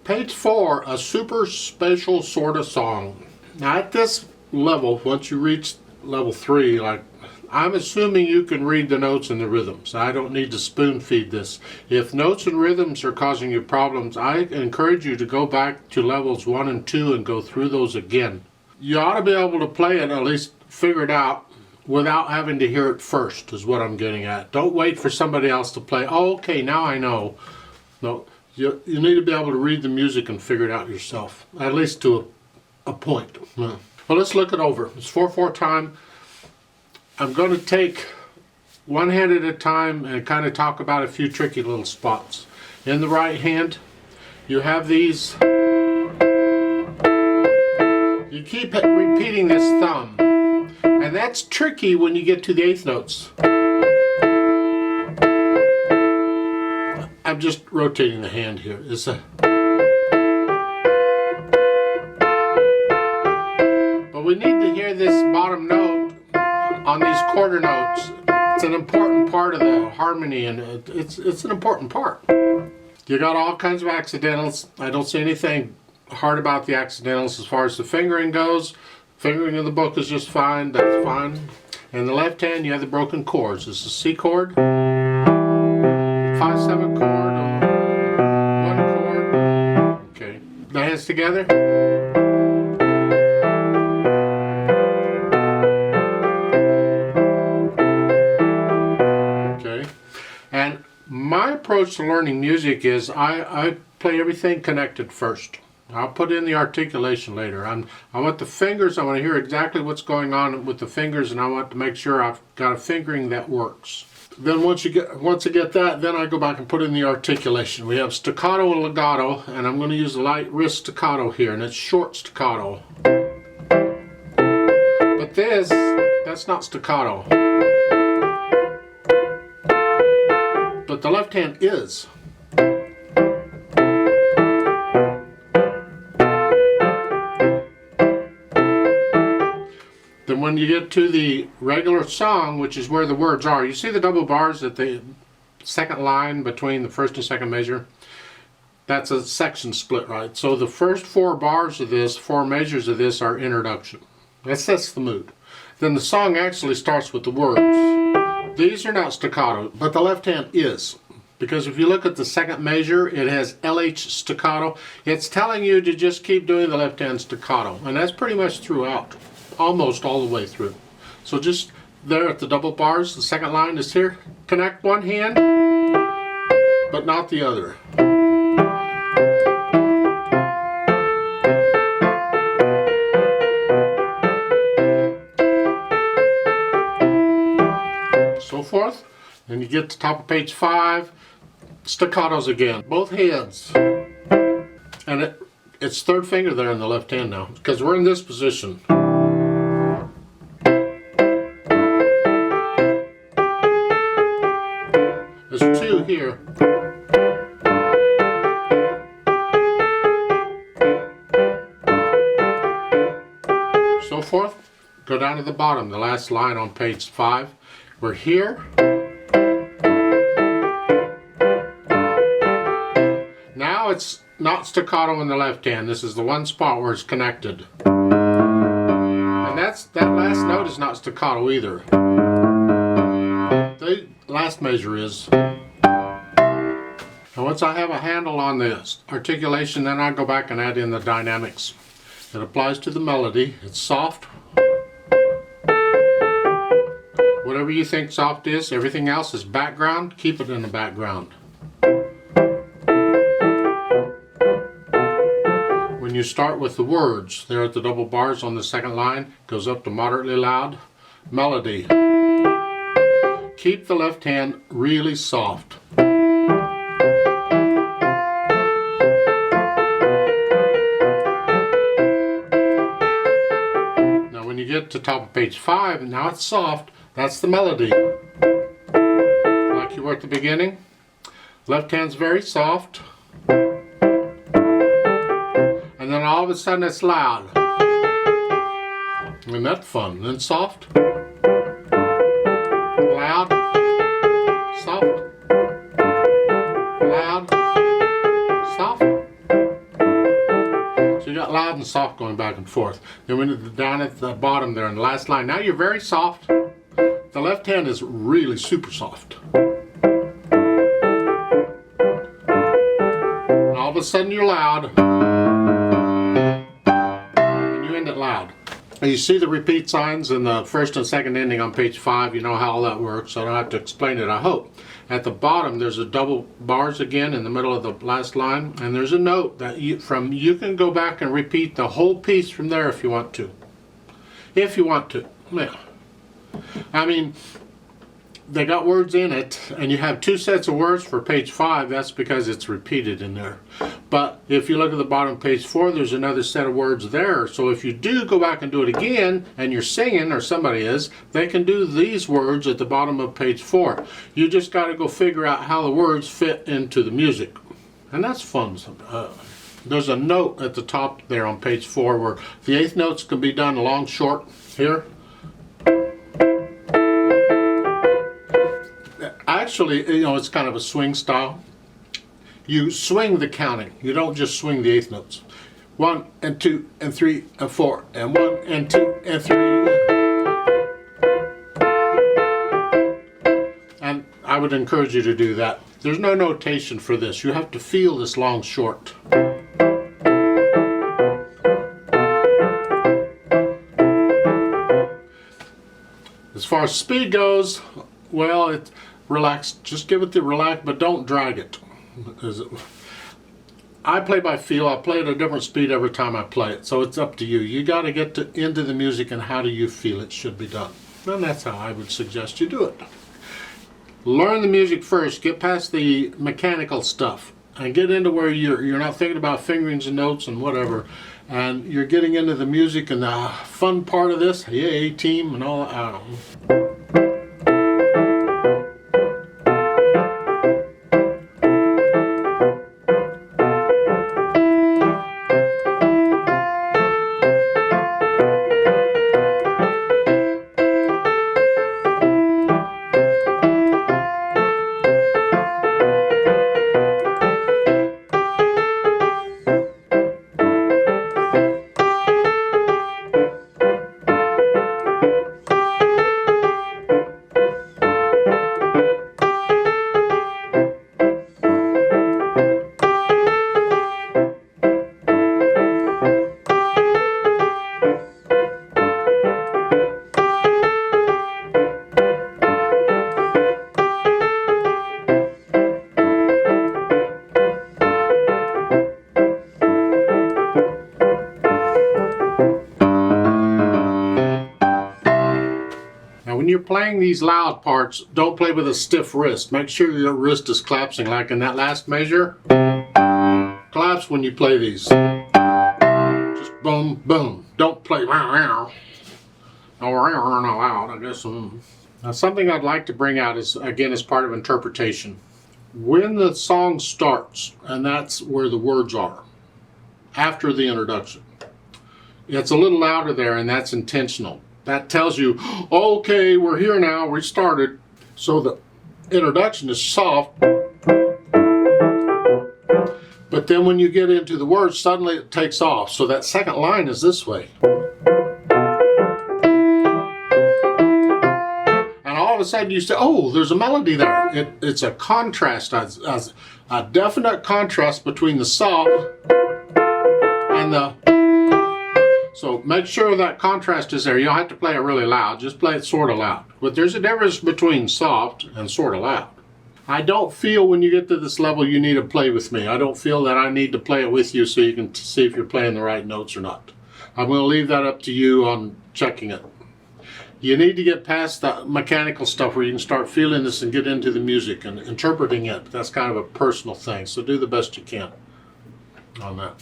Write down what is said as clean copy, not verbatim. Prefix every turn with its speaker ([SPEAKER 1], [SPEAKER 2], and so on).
[SPEAKER 1] Page 4, A Super-Special Sorta Song. Now at this level, once you reach level 3, I'm assuming you can read the notes and the rhythms. I don't need to spoon feed this. If notes and rhythms are causing you problems, I encourage you to go back to levels 1 and 2 and go through those again. You ought to be able to play it, at least figure it out, without having to hear it first, is what I'm getting at. Don't wait for somebody else to play. Oh, okay, now I know. No, you need to be able to read the music and figure it out yourself, at least to a point. Well, let's look it over. It's 4/4 time. I'm going to take one hand at a time and kind of talk about a few tricky little spots. In the right hand, you have these. You keep repeating this thumb, and that's tricky when you get to the 8th notes. I'm just rotating the hand here. But we need to hear this bottom note on these quarter notes. It's an important part of the harmony, and it's an important part. You got all kinds of accidentals. I don't see anything hard about the accidentals as far as the fingering goes. Fingering of the book is just fine. That's fine. In the left hand, you have the broken chords. This is a C chord, 5/7 chord, 1 chord. Okay, the hands together. And my approach to learning music is I play everything connected first. I'll put in the articulation later. I want the fingers, I want to hear exactly what's going on with the fingers, and I want to make sure I've got a fingering that works. Then once I get that, then I go back and put in the articulation. We have staccato and legato, and I'm going to use a light wrist staccato here, and it's short staccato. But that's not staccato. But the left hand is. Then when you get to the regular song, which is where the words are, you see the double bars at the second line between the first and second measure? That's a section split, right? So the first 4 bars of this, 4 measures of this are introduction. That sets the mood. Then the song actually starts with the words. These are not staccato, but the left hand is. Because if you look at the second measure, it has LH staccato. It's telling you to just keep doing the left hand staccato. And that's pretty much throughout, almost all the way through. So just there at the double bars, the second line is here. Connect one hand, but not the other. So forth. Then you get to top of page 5, staccatos again, both hands. And it's third finger there in the left hand now, because we're in this position. There's 2 here. So forth. Go down to the bottom, the last line on page 5. We're here. Now it's not staccato in the left hand. This is the one spot where it's connected. And that last note is not staccato either. The last measure is. And once I have a handle on the articulation, then I go back and add in the dynamics. It applies to the melody. It's soft. Whatever you think soft is, everything else is background. Keep it in the background. When you start with the words, there at the double bars on the second line, goes up to moderately loud. Melody. Keep the left hand really soft. Now when you get to top of page 5, now it's soft. That's the melody. Like you were at the beginning. Left hand's very soft. And then all of a sudden it's loud. Isn't that fun? Then soft. Loud. Soft. Loud. Soft. got loud and soft going back and forth. Then when it's down at the bottom there in the last line, now you're very soft. The left hand is really super soft. And all of a sudden you're loud. And you end it loud. You see the repeat signs in the first and second ending on page 5. You know how all that works, so I don't have to explain it, I hope. At the bottom, there's a double bars again in the middle of the last line, and there's a note that you can go back and repeat the whole piece from there if you want to. If you want to. Yeah. I mean, they got words in it, and you have 2 sets of words for page 5. That's because it's repeated in there. But if you look at the bottom of page 4, there's another set of words there. So if you do go back and do it again, and you're singing, or somebody is, they can do these words at the bottom of page 4. You just got to go figure out how the words fit into the music. And that's fun. There's a note at the top there on page 4 where the 8th notes can be done long, short, here. Actually, you know, it's kind of a swing style. You swing the counting. You don't just swing the 8th notes. 1 and 2 and 3 and 4 and 1 and 2 and 3. And I would encourage you to do that. There's no notation for this. You have to feel this long, short. As far as speed goes, well, it's relax. Just give it the relax, but don't drag it. I play by feel. I play at a different speed every time I play it, so it's up to you. You got to get into the music and how do you feel it should be done. And that's how I would suggest you do it. Learn the music first. Get past the mechanical stuff and get into where you're not thinking about fingerings and notes and whatever, and you're getting into the music and the fun part of this. Yay, team and all that. When you're playing these loud parts, don't play with a stiff wrist. Make sure your wrist is collapsing, like in that last measure. Collapse when you play these. Just boom, boom. Don't play loud, I guess. Now, something I'd like to bring out is, again, as part of interpretation. When the song starts, and that's where the words are, after the introduction, it's a little louder there, and that's intentional. That tells you, okay, we're here now, we started. So the introduction is soft, but then when you get into the words, suddenly it takes off. So that second line is this way. And all of a sudden you say, oh, there's a melody there. It's a contrast, a definite contrast between the soft and the... So make sure that contrast is there. You don't have to play it really loud. Just play it sort of loud. But there's a difference between soft and sort of loud. I don't feel when you get to this level you need to play with me. I don't feel that I need to play it with you so you can see if you're playing the right notes or not. I'm going to leave that up to you on checking it. You need to get past the mechanical stuff where you can start feeling this and get into the music and interpreting it. That's kind of a personal thing. So do the best you can on that.